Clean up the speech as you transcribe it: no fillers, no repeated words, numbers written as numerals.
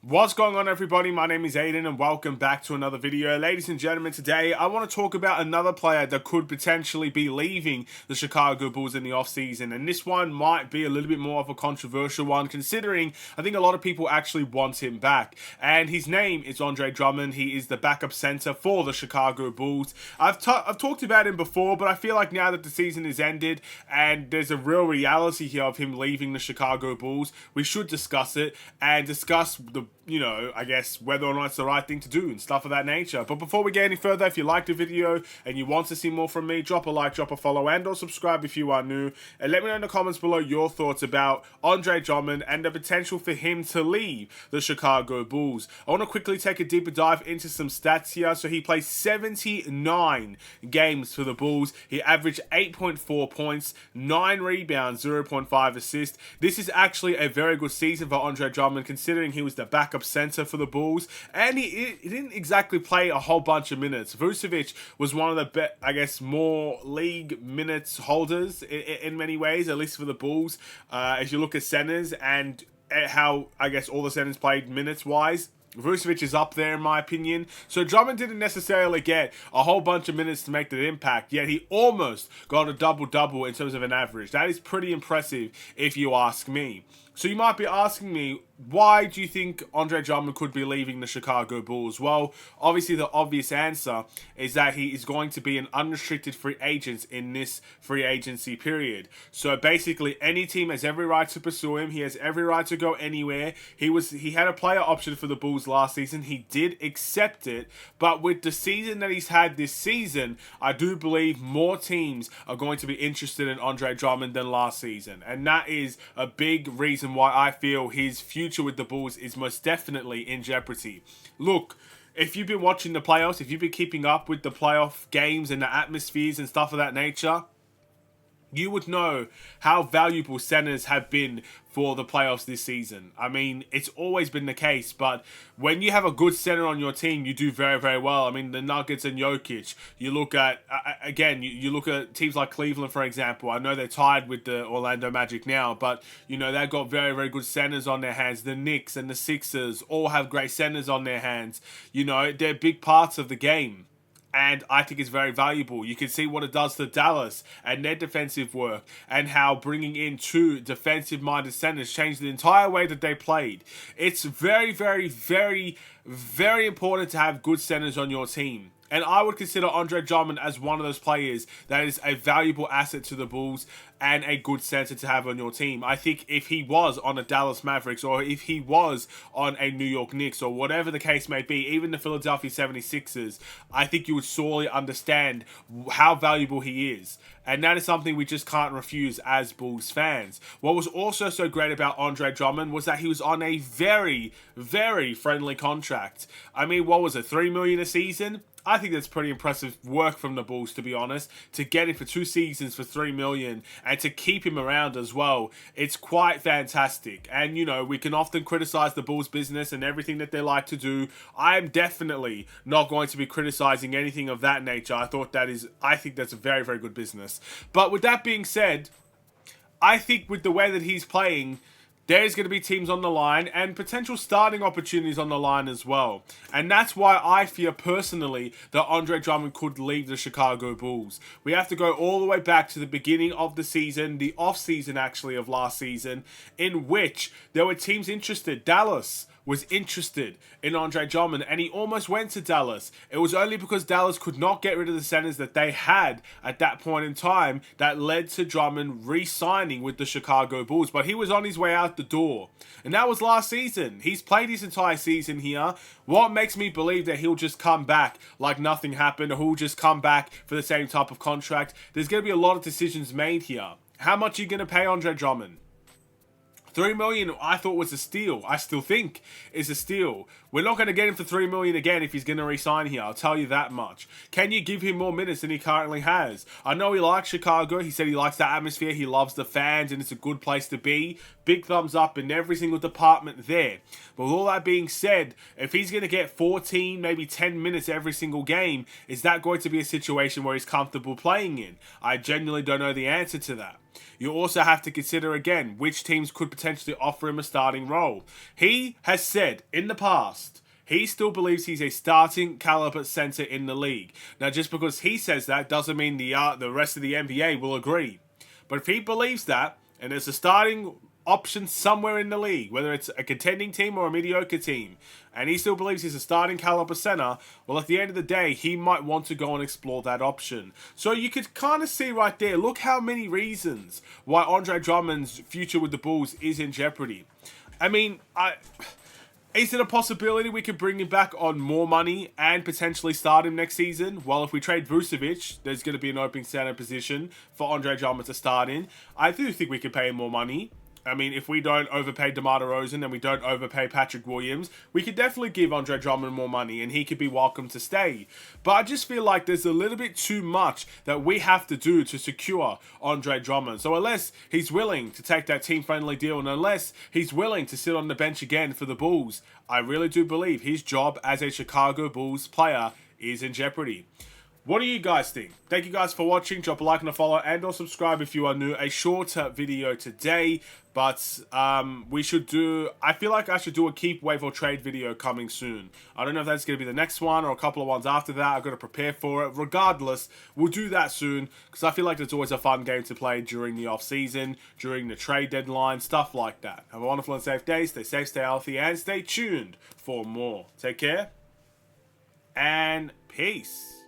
What's going on, everybody? My name is Aiden and welcome back to another video. Ladies and gentlemen, today I want to talk about another player that could potentially be leaving the Chicago Bulls in the offseason, and this one might be a little bit more of a controversial one considering I think a lot of people actually want him back, and his name is Andre Drummond. He is the backup center for the Chicago Bulls. I've talked about him before, but I feel like now that the season is ended and there's a real reality here of him leaving the Chicago Bulls, we should discuss it and discuss I guess whether or not it's the right thing to do and stuff of that nature. But before we get any further, if you liked the video and you want to see more from me, drop a like, drop a follow, and or subscribe if you are new. And let me know in the comments below your thoughts about Andre Drummond and the potential for him to leave the Chicago Bulls. I want to quickly take a deeper dive into some stats here. So he played 79 games for the Bulls. He averaged 8.4 points, 9 rebounds, 0.5 assists. This is actually a very good season for Andre Drummond considering he was the backup center for the Bulls, and he didn't exactly play a whole bunch of minutes. Vucevic was one of the more league minutes holders in many ways, at least for the Bulls. As you look at centers and how all the centers played minutes wise, Vucevic is up there in my opinion. So Drummond didn't necessarily get a whole bunch of minutes to make that impact, yet he almost got a double-double in terms of an average. That is pretty impressive if you ask me. So you might be asking me, why do you think Andre Drummond could be leaving the Chicago Bulls? Well, obviously the obvious answer is that he is going to be an unrestricted free agent in this free agency period. So basically any team has every right to pursue him. He has every right to go anywhere. He had a player option for the Bulls last season. He did accept it, but with the season that he's had this season, I do believe more teams are going to be interested in Andre Drummond than last season. And that is a big reason why I feel his future with the Bulls is most definitely in jeopardy. Look, if you've been watching the playoffs, if you've been keeping up with the playoff games and the atmospheres and stuff of that nature, you would know how valuable centers have been for the playoffs this season. I mean, it's always been the case, but when you have a good center on your team, you do very, very well. I mean, the Nuggets and Jokic, you look at, you look at teams like Cleveland, for example. I know they're tied with the Orlando Magic now, but, they've got very, very good centers on their hands. The Knicks and the Sixers all have great centers on their hands. They're big parts of the game. And I think it's very valuable. You can see what it does to Dallas and their defensive work, and how bringing in two defensive-minded centers changed the entire way that they played. It's very, very, very, very important to have good centers on your team. And I would consider Andre Drummond as one of those players that is a valuable asset to the Bulls and a good center to have on your team. I think if he was on a Dallas Mavericks, or if he was on a New York Knicks, or whatever the case may be, even the Philadelphia 76ers, I think you would sorely understand how valuable he is. And that is something we just can't refuse as Bulls fans. What was also so great about Andre Drummond was that he was on a very, very friendly contract. I mean, what was it, $3 million a season? I think that's pretty impressive work from the Bulls, to be honest, to get him for 2 seasons for $3 million and to keep him around as well. It's quite fantastic. And, we can often criticize the Bulls business and everything that they like to do. I'm definitely not going to be criticizing anything of that nature. I think that's a very, very good business. But with that being said, I think with the way that he's playing, there's going to be teams on the line and potential starting opportunities on the line as well. And that's why I fear personally that Andre Drummond could leave the Chicago Bulls. We have to go all the way back to the beginning of the season, the off-season actually of last season, in which there were teams interested. Dallas was interested in Andre Drummond, and he almost went to Dallas. It was only because Dallas could not get rid of the centers that they had at that point in time that led to Drummond re-signing with the Chicago Bulls. But he was on his way out the door, and that was last season. He's played his entire season here. What makes me believe that he'll just come back like nothing happened, or he'll just come back for the same type of contract? There's going to be a lot of decisions made here. How much are you going to pay Andre Drummond? $3 million I thought was a steal. I still think is a steal. We're not going to get him for $3 million again if he's going to resign here. I'll tell you that much. Can you give him more minutes than he currently has? I know he likes Chicago. He said he likes the atmosphere. He loves the fans, and it's a good place to be. Big thumbs up in every single department there. But with all that being said, if he's going to get 14, maybe 10 minutes every single game, is that going to be a situation where he's comfortable playing in? I genuinely don't know the answer to that. You also have to consider again which teams could potentially offer him a starting role. He has said in the past he still believes he's a starting caliber center in the league. Now, just because he says that doesn't mean the rest of the NBA will agree. But if he believes that, and there's a starting option somewhere in the league, whether it's a contending team or a mediocre team, and he still believes he's a starting caliber center, well, at the end of the day, he might want to go and explore that option. So you could kind of see right there, look how many reasons why Andre Drummond's future with the Bulls is in jeopardy. I mean, is it a possibility we could bring him back on more money and potentially start him next season? Well, if we trade Vucevic, there's going to be an open center position for Andre Drummond to start in. I do think we could pay him more money. I mean, if we don't overpay DeMar DeRozan and we don't overpay Patrick Williams, we could definitely give Andre Drummond more money and he could be welcome to stay. But I just feel like there's a little bit too much that we have to do to secure Andre Drummond. So unless he's willing to take that team-friendly deal and unless he's willing to sit on the bench again for the Bulls, I really do believe his job as a Chicago Bulls player is in jeopardy. What do you guys think? Thank you guys for watching. Drop a like and a follow and or subscribe if you are new. A shorter video today, but I feel like I should do a keep, wave or trade video coming soon. I don't know if that's going to be the next one or a couple of ones after that. I've got to prepare for it. Regardless, we'll do that soon because I feel like it's always a fun game to play during the off season, during the trade deadline, stuff like that. Have a wonderful and safe day. Stay safe, stay healthy, and stay tuned for more. Take care and peace.